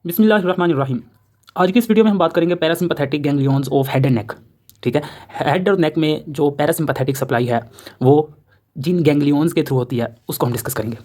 बिस्मिल्लाहिर्रहमानिर्रहीम। आज की इस वीडियो में हम बात करेंगे parasympathetic ganglions of head and neck. ठीक है, हेड और नेक में जो पैरासिम्पैथेटिक सप्लाई है वो जिन गैंग्लियंस के थ्रू होती है उसको हम डिस्कस करेंगे।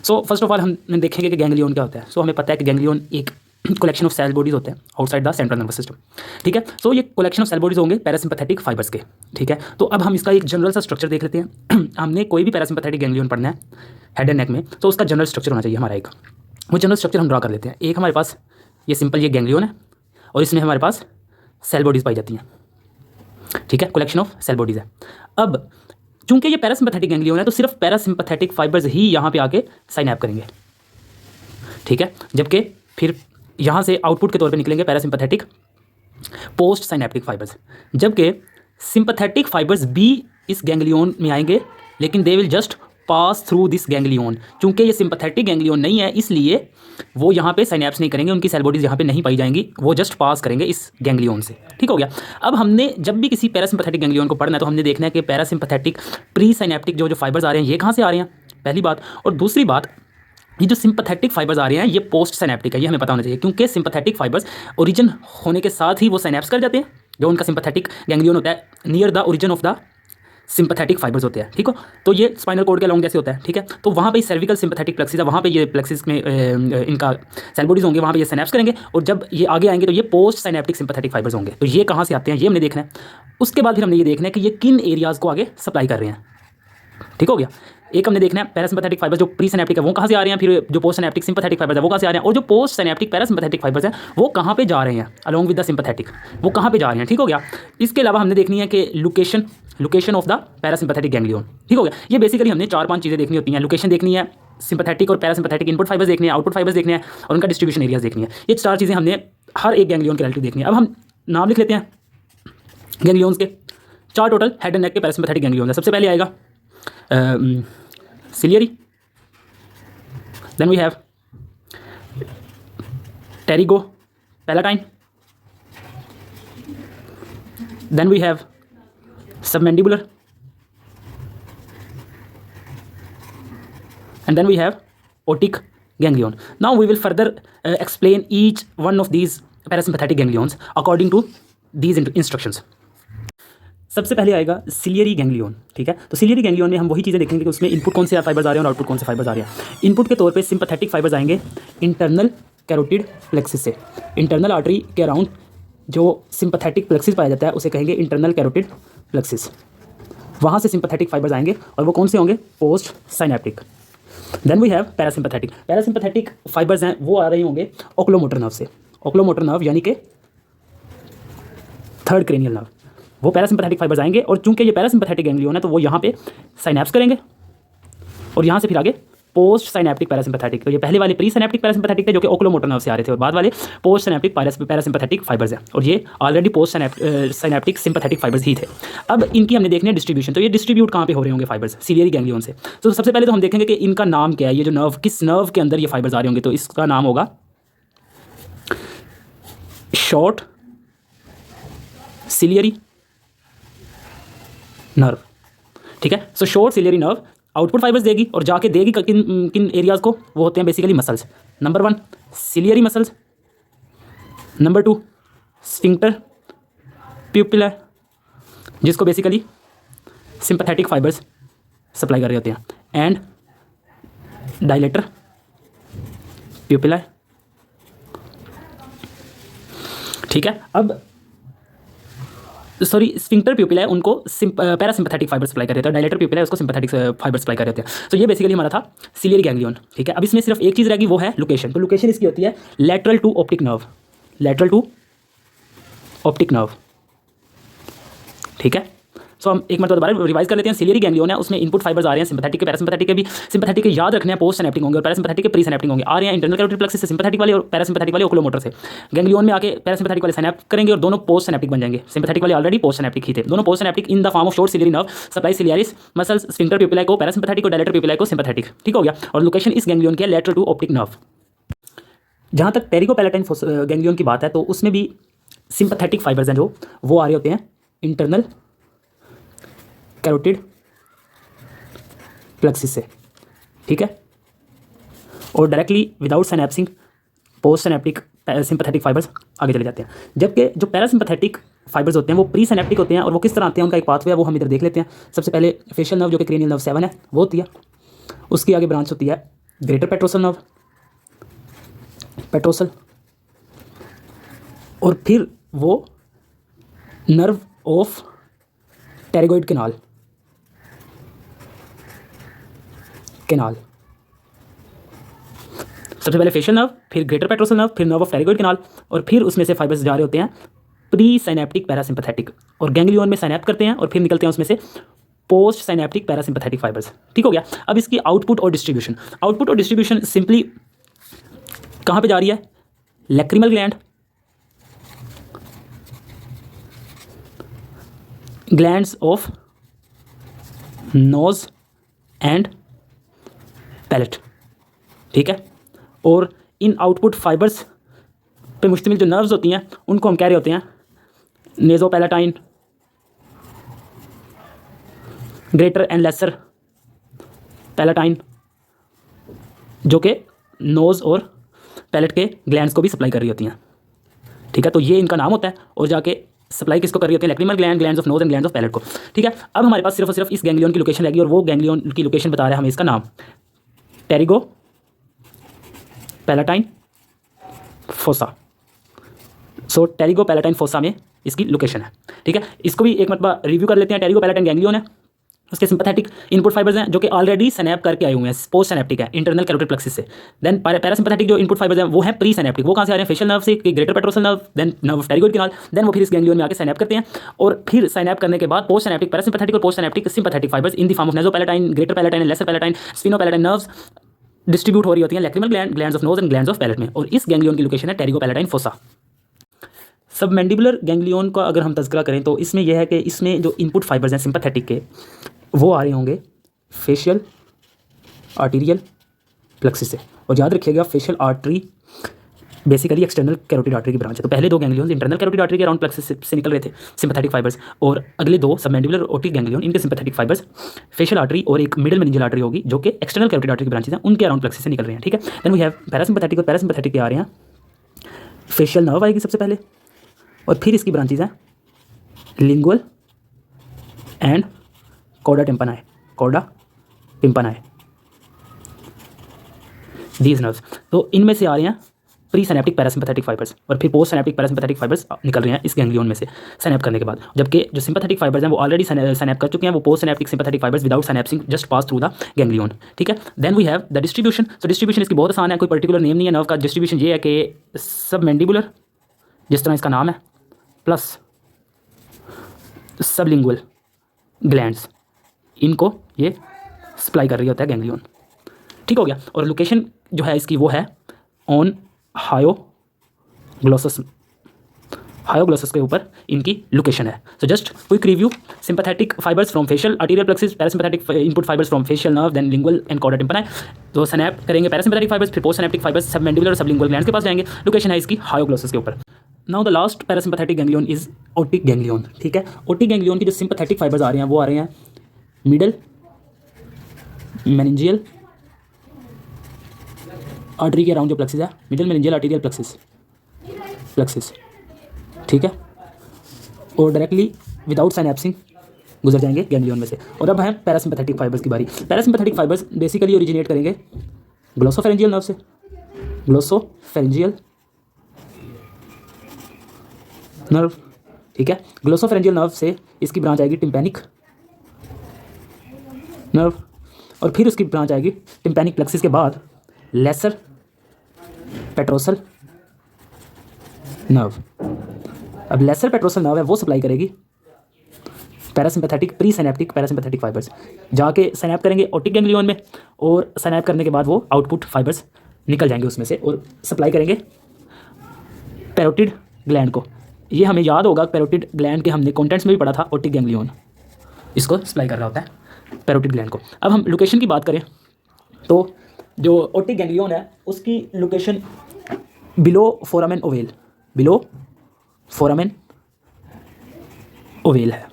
सो फर्स्ट ऑफ ऑल हम देखेंगे कि गैंग्लियन क्या होता है। हमें पता है कि गैंग्लियन एक कलेक्शन ऑफ सेल बॉडीज होते हैं outside the central nervous system. ठीक है, सो ये कलेक्शन ऑफ सेल बॉडीज होंगे पैरासिम्पैथेटिक फाइबर्स के। ठीक है, तो अब हम इसका एक जनरल सा स्ट्रक्चर देख लेते हैं। हमने कोई भी पैरासिम्पैथेटिक गैंग्लियन पढ़ना है हेड एंड नेक में, तो उसका जनरल स्ट्रक्चर होना चाहिए हमारा एक। वो जनरल स्ट्रक्चर हम ड्रा कर लेते हैं। एक हमारे पास ये सिंपल ये गैंग्लियन है और इसमें हमारे पास सेल बॉडीज पाई जाती हैं। ठीक है, कलेक्शन ऑफ सेल बॉडीज है। अब चूंकि ये पैरासिम्पैथेटिक गैंग्लियन है तो सिर्फ पैरासिम्पैथेटिक फाइबर्स ही यहाँ पे आके साइनैप करेंगे। ठीक है, जबकि फिर यहाँ से आउटपुट के तौर पे निकलेंगे पैरासिम्पैथेटिक पोस्ट साइनैप्टिक फाइबर्स, जबकि सिंपैथेटिक फाइबर्स भी इस गैंग्लियन में आएंगे लेकिन they will just pass through this ganglion. चूंकि ये सिंपैथेटिक गैंग्लियन नहीं है इसलिए वो यहाँ पे साइनैप्स नहीं करेंगे, उनकी सेल बॉडीज यहाँ पे नहीं पाई जाएंगी, वो जस्ट पास करेंगे इस गैंग्लियन से। ठीक हो गया। अब हमने जब भी किसी पैरासिम्पैथेटिक गैंग्लियन को पढ़ना है तो हमने देखना है कि पैरासिम्पैथेटिक प्री साइनैप्टिक जो फाइबर्स आ रहे हैं ये कहाँ से आ रहे हैं, पहली बात। और दूसरी बात, ये जो सिंपैथेटिक फाइबर्स आ रहे हैं ये पोस्ट साइनैप्टिक है, ये हमें पता होना चाहिए, क्योंकि सिंपैथेटिक फाइबर्स ओरिजिन होने के साथ ही वो साइनैप्स कर जाते हैं। जो उनका सिंपैथेटिक गैंग्लियन होता है near the origin of the sympathetic fibres होते हैं। ठीक हो, तो ये स्पाइनल कॉर्ड के अलोंग जैसे होता है। ठीक है, तो वहाँ पे सर्विकल सिंपैथेटिक प्लेक्सिस है, वहाँ पे ये प्लेक्सिस में इनका सेल बॉडीज होंगे, वहाँ पे ये साइनैप्स करेंगे और जब ये आगे आएंगे तो ये पोस्ट साइनैप्टिक सिंपैथेटिक फाइबर्स होंगे। तो ये कहाँ से आते हैं ये हमने देखना है। उसके बाद फिर हमने ये देखना है कि ये किन एरियाज़ को आगे सप्लाई कर रहे हैं। ठीक हो गया। एक हमने देखना है पैरासिम्पैथेटिक फाइबर्स जो प्री सिनेप्टिक है वो कहाँ से आ रहे हैं, फिर जो पोस्ट सिनेप्टिक सिंपैथेटिक फाइबर्स है वो कहाँ से आ रहे हैं, और जो पोस्ट सिनेप्टिक पैरासिम्पैथेटिक फाइबर्स हैं वो कहाँ पे जा रहे हैं अलोंग विद द सिंपैथेटिक, वो कहाँ पे जा रहे हैं। ठीक हो गया। इसके अलावा हमने देखनी है कि location of the parasympathetic ganglion. ठीक हो गया। ये बेसिकली हमने 4-5 चीज़ें देखनी होती हैं। लोकेशन देखनी है, सिंपैथेटिक और पैरासिम्पैथेटिक इनपुट फाइबर्स देखने हैं, आउटपुट फाइबर्स देखने हैं और उनका डिस्ट्रीब्यूशन एरियाज देखनी है। ये 4 चीज़ें हमने हर एक गैंग्लियन के रिलेटिव देखनी है। अब हम नाम लिख लेते हैं गैंग्लियंस के। 4 टोटल हेड एंड नेक के पैरासिम्पैथेटिक गैंग्लियन है। सबसे पहले आएगा ciliary, then we have pterygopalatine, then we have submandibular, and then we have otic ganglion. Now we will further explain each one of these parasympathetic ganglions according to these instructions. सबसे पहले आएगा ciliary ganglion. ठीक है, तो ciliary ganglion में हम वही चीज़ें देखेंगे कि उसमें इनपुट कौन से फाइबर्स आ रहे हैं और आउटपुट कौन से फाइबर्स आ रहे हैं। इनपुट के तौर पे सिंपैथेटिक फाइबर्स आएंगे इंटरनल कैरोटिड प्लेक्सिस से। इंटरनल आर्टरी के अराउंड जो सिंपैथेटिक प्लेक्सिस पाया जाता है उसे कहेंगे इंटरनल कैरोटिड प्लेक्सिस। वहाँ से सिंपैथेटिक फाइबर्स आएंगे और वो कौन से होंगे, post synaptic. Then we have parasympathetic fibres हैं वो आ रहे होंगे ओक्लोमोटर नर्व से। ओक्लोमोटर नर्व यानी कि थर्ड क्रेनियल नर्व, वो पैरासिम्पैथेटिक फाइबर्स आएंगे और चूंकि ये पैरासिम्पैथेटिक गैंग्लियन है तो वो यहाँ पे साइनैप्स करेंगे और यहाँ से फिर आगे पोस्ट साइनैप्टिक पैरासिम्पैथेटिक। तो ये पहले वाले प्री साइनैप्टिक पैरासिम्पैथेटिक थे जो कि ओक्लोमोटर नर्व से आ रहे थे और बाद वाले पोस्ट साइनैप्टिक पैरासिम्पैथेटिक फाइबर्स हैं और ये already post synaptic sympathetic fibres ही थे। अब इनकी हमने देखनी है डिस्ट्रीब्यूशन। तो ये डिस्ट्रीब्यूट कहाँ पे हो रहे होंगे फाइबर्स सिलियरी गैंग्लियन से। तो सबसे पहले तो हम देखेंगे कि इनका नाम क्या है, ये जो नर्व किस नर्व के अंदर ये फाइबर्स आ रहे होंगे। तो इसका नाम होगा शॉर्ट सिलियरी नर्व। ठीक है, so short ciliary nerve output fibres देगी और जाके देगी किन किन एरियाज को, वो होते हैं basically muscles. Number 1 ciliary muscles, number 2 sphincter pupillae जिसको बेसिकली सिंपैथेटिक फाइबर्स सप्लाई कर रहे होते हैं, एंड डायलेटर प्यूपिला। ठीक है, अब स्फिंक्टर प्यूपिला है उनको पैरासिम्पैथेटिक फाइबर सप्लाई कर रहे थे, डायलेटर प्यूपिला है उसको सिंपैथेटिक फाइबर सप्लाई कर रहे थे। तो ये बेसिकली हमारा था सिलियरी गैंग्लियन। ठीक है, अब इसमें सिर्फ एक चीज़ रहेगी वो है लोकेशन। तो लोकेशन इसकी होती है lateral to optic nerve, lateral to optic nerve. ठीक है, सो हम एक मतलब दोबारा रिवाइज कर लेते हैं। सिलियरी गैंग्लियन है उसमें इनपुट फाइबर्स आ रहे हैं सिंपैथेटिक के, पैरासिम्पैथेटिक के भी। सिंपैथेटिक के याद रखने हैं पोस्ट सिनेप्टिक होंगे और पैरासिम्पैथेटिक के प्री सिनेप्टिक होंगे। आ रहे हैं इंटरनल कैरोटिड प्लेक्सिस से सिंपैथेटिक वाले और पैरासिम्पैथेटिक वाले ओक्लोमोटर से। गैंग्लियन में आके पैरासिम्पैथेटिक वाले साइनैप करेंगे और दोनों पोस्ट सिनेप्टिक बन जाएंगे। सिंपैथेटिक वाले ऑलरेडी पोस्ट सिनेप्टिक ही थे, दोनों post synaptic in the form of short ciliary nerve supply ciliaris muscles sphincter pupillae को पैरासिम्पैथेटिक और डायलेटर प्यूपिला को सिंपैथेटिक। ठीक हो गया। और लोकेशन इस गैंग्लियन की है लैटरल टू ऑप्टिक नर्व। जहाँ तक टेरिकोपैलेटाइन गैंग्लियन की बात है तो उसमें भी सिंपैथेटिक फाइबर्स हैं जो वो आ रहे होते हैं इंटरनल कैरोटिड प्लेक्सिस से। ठीक है, और directly without synapsing post synaptic sympathetic fibres आगे चले जाते हैं। जबकि जो पैरासिम्पैथेटिक फाइबर्स होते हैं वो प्री सिनेप्टिक होते हैं, और वो किस तरह आते हैं, उनका एक पाथवे है, वो हम इधर देख लेते हैं। सबसे पहले फेशियल नर्व जो कि क्रेनियल नर्व 7 है वो होती है, उसकी आगे ब्रांच होती है ग्रेटर पेट्रोसल नर्व, पेट्रोसल, और फिर वो नर्व ऑफ टेरिगोइड कैनाल, सबसे पहले फेशियल नर्व, फिर ग्रेटर पेट्रोसल नर्व, फिर नर्व ऑफ टेरिगोइड कैनाल, और फिर उसमें से फाइबर्स जा रहे होते हैं प्री साइनेप्टिक पैरासिम्पैथेटिक, और गैंग्लियन में साइनेप्ट करते हैं, और फिर निकलते हैं उसमें से पोस्ट साइनेप्टिक पैरासिम्पैथेटिक फाइबर्स। ठीक हो गया। अब इसकी आउटपुट और डिस्ट्रीब्यूशन सिंपली कहाँ पे जा रही है, lacrimal gland, glands of nose and palate. ठीक है। और इन आउटपुट फाइबर्स पे मुश्तमिल जो नर्व्स होती हैं उनको हम कह रहे होते हैं नेज़ोपैलेटाइन, ग्रेटर एंड लेसर पैलेटाइन, जो कि नोज़ और पैलेट के ग्लैंड्स को भी सप्लाई कर रही होती हैं। ठीक है। तो ये इनका नाम होता है, और जाके सप्लाई किसको कर रही होती है, lacrimal gland, glands of nose and glands of palate को। ठीक है। अब हमारे पास सिर्फ और सिर्फ इस गैंग्लियन की लोकेशन लगी, और वो गैंग्लियन की लोकेशन बता रहा है हमें इसका नाम, टेरिगो पैलेटाइन फोसा। सो टेरिगो पैलेटाइन फोसा में इसकी लोकेशन है। ठीक है। इसको भी एक मरतबा रिव्यू कर लेते हैं। टेरिगो पैलेटाइन गैंग्लियन है, उसके सिंपैथेटिक इनपुट फाइबर्स हैं जो कि ऑलरेडी सैनेप करके आए हुए हैं, पोस्ट सैनेप्टिक है इंटरनल कैरोटिड प्लेक्सिस से। देन पैरासिम्पैथेटिक जो इनपुट फाइबर्स हैं वो हैं प्री सैनेप्टिक, वो कहाँ से आ रहे हैं, फेशियल नर्व से, greater petrosal nerve, then nerve of pterygoid canal, then वो फिर इस गैंग्लियन में आके सैनेप करते हैं, और फिर सैनेप करने के बाद पोस्ट सैनेप्टिक पैरासिम्पैथेटिक और post synaptic sympathetic fibres in the form of nasopalatine, greater palatine, lesser palatine, sphenopalatine nerves distribute हो रही होती हैं lacrimal gland, glands of nose and glands of palate में, और इस गैंग्लियन की लोकेशन है pterygopalatine fossa. Submandibular ganglion का अगर हम तज़किरा करें तो इसमें यह है कि इसमें जो इनपुट फाइबर्स हैं सिंपैथेटिक के वो आ रहे होंगे फेशियल आर्टीरियल प्लेक्सिस से, और याद रखिएगा facial artery basically external carotid artery की ब्रांच है। तो पहले दो गैंग्लियन इंटरनल कैरोटिड आर्टरी के अराउंड प्लेक्सिस से निकल रहे थे सिंपैथेटिक फाइबर्स, और अगले दो सबमैंडिबुलर ओटिक गैंग्लियन इनके सिंपैथेटिक फाइबर्स फेशियल आर्टरी और एक मिडिल मेनिंजियल आर्टरी होगी जो कि एक्सटर्नल कैरोटिड आर्टरी की ब्रांचेस हैं, उनके अराउंड प्लेक्सिस से निकल रहे हैं। ठीक है। देन वी हैव पैरासिम्पैथेटिक, और पैरासिम्पैथेटिक के आ रहे हैं फेशियल नर्व आएगी सबसे पहले, और फिर इसकी ब्रांचेस हैं lingual and chorda tympani, these nerves. तो इनमें से आ रहे हैं प्री सैनेप्टिक पैरासिम्पैथेटिक फाइबर्स, और फिर पोस्ट सैनेप्टिक पैरासिम्पैथेटिक फाइबर्स निकल रहे हैं इस गैंग्लियन में से सैनेप करने के बाद, जबकि जो सिंपैथेटिक फाइबर्स हैं वो ऑलरेडी सैनेप कर चुके हैं, वो post synaptic sympathetic fibres without synapsing just pass through the ganglion. ठीक है। Then we have the distribution. तो डिस्ट्रीब्यूशन इसकी बहुत आसान है, कोई पर्टिकुलर नेम नहीं है नर्व का। डिस्ट्रीब्यूशन ये है कि सबमैंडिबुलर जिस तरह इसका नाम है, प्लस सबलिंगुअल ग्लैंड्स, इनको ये सप्लाई कर रही होता है गैंग्लियन। ठीक हो गया। और लोकेशन जो है इसकी वो है ऑन हायोग्लोसस के ऊपर इनकी लोकेशन है। So just quick review, sympathetic fibres from facial arterial plexus, parasympathetic input fibres from facial nerve, then lingual and chorda tympani. तो सैनेप करेंगे पैरासिम्पैथेटिक फाइबर्स, फिर पोस्ट सैनेप्टिक फाइबर्स सबमैंडिबुलर और सबलिंगुअल ग्लैंड्स के पास जाएंगे, location है इसकी hyoglossus के ऊपर। Now the last parasympathetic ganglion is otic ganglion. ठीक है। ओटिक गैंग्लियन की जो सिंपैथेटिक फाइबर्स आ रहे हैं वो आ रहे हैं मिडल मेनिंजियल आर्टरी के अराउंड जो प्लेक्सिस है, मिडल मेनिंजियल आर्टीरियल प्लेक्सिस। ठीक है। और डायरेक्टली विदाउट साइनेप्सिंग गुजर जाएंगे गैंग्लियन में से। और अब है पैरासिम्पैथेटिक फाइबर्स की बारी। पैरासिम्पैथेटिक फाइबर्स बेसिकली ओरिजिनेट करेंगे ग्लोसोफेरेंजियल नर्व से, ग्लोसोफेरेंजियल नर्व। ठीक है। ग्लोसोफेरेंजियल नर्व से इसकी ब्रांच आएगी टिम्पैनिक नर्व, और फिर उसकी ब्रांच आएगी टिम्पैनिक प्लेक्सिस के बाद लेसर पेट्रोसल नर्व। अब लेसर पेट्रोसल नर्व है वो सप्लाई करेगी parasympathetic pre synaptic parasympathetic fibres, जाके सैनेप करेंगे ओटिक गैंग्लियन में, और सैनेप करने के बाद वो आउटपुट फाइबर्स निकल जाएंगे उसमें से और सप्लाई करेंगे पैरोटिड ग्लैंड को। ये हमें याद होगा, पैरोटिड ग्लैंड के हमने कॉन्टेंट्स में भी पढ़ा था, ओटिक गैंग्लियन इसको सप्लाई कर रहा होता है पैरोटिड ग्लैंड को। अब हम लोकेशन की बात करें तो जो ओटिक गैंग्लियन है उसकी लोकेशन बिलो फोरामेन ओवेल है।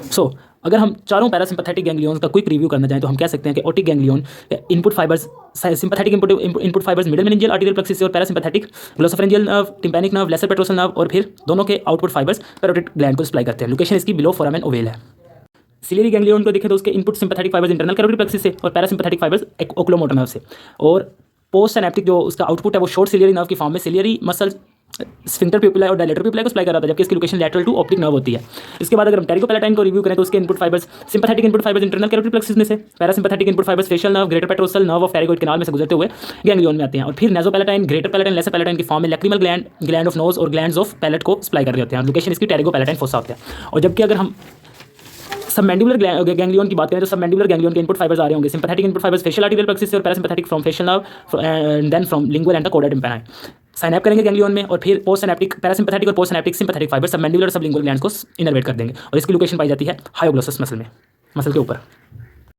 सो अगर हम चारों पैरासिम्पैथेटिक गैंग्लियंस का क्विक रिव्यू करना चाहें तो हम कह सकते हैं कि otic ganglion input fibres, sympathetic input fibres middle meningeal arterial plexus से और parasympathetic glossopharyngeal nerve, tympanic nerve, lesser petrosal nerve और फिर दोनों के आउटपुट फाइबर्स पैरोटिड ग्लैंड को सप्लाई करते हैं। लोकेशन इसकी बिलो फोरामेन ओवेल है। सिलियरी गैंग्लियन को देखें तो उसके input sympathetic fibres internal carotid plexus से और पैरासिम्पैथेटिक फाइबर्स ओकुलोमोटर नर्व से, और पोस्ट सिनैप्टिक जो उसका आउटपुट है वो शॉर्ट सिलियरी नर्व की फॉर्म में सिलियरी मसल स्फिंक्टर प्यूपिला और डायलेटर प्यूपिला को सप्लाई कर रहा था, जबकि इसकी location lateral to optic nerve होती है। इसके बाद अगर हम टेरिकोपैलेटाइन को रिव्यू करें तो उसके input fibres sympathetic input fibres internal carotid plexus में से, parasympathetic input fibres facial nerve, greater petrosal nerve और फेरिगोइड कैनाल में से गुजरते हुए गैंग्लियन में आते हैं, और फिर नेजोपैलेटाइन, ग्रेटर पैलेटाइन, लेसर पैलेटाइन की फॉर्म में lacrimal gland, gland of nose और ग्लैंड्स ऑफ पैलेट को सप्लाई कर रहे होते हैं। लोकेशन इसकी टेरिकोपैलेटाइन फोसा होता है। और जबकि अगर हम सबमैंडिबुलर गैंग्लियन की बात करें तो सबमैंडिबुलर गैंग्लियन के इनपुट फाइबर्स आ रहे होंगे sympathetic input fibres facial arterial plexus से और parasympathetic from facial nerve and then from lingual and the कोडा टिम्पैनी। साइनैप करेंगे गैंग्लियन में, और फिर पोस्ट सिनैप्टिक पैरासिम्पैथेटिक और post synaptic sympathetic fibre submandibular और सबलिंगुअल ग्लैंड्स को इनर्वेट कर देंगे, और इसकी लोकेशन पाई जाती है हायोग्लोसस मसल में, मसल के ऊपर।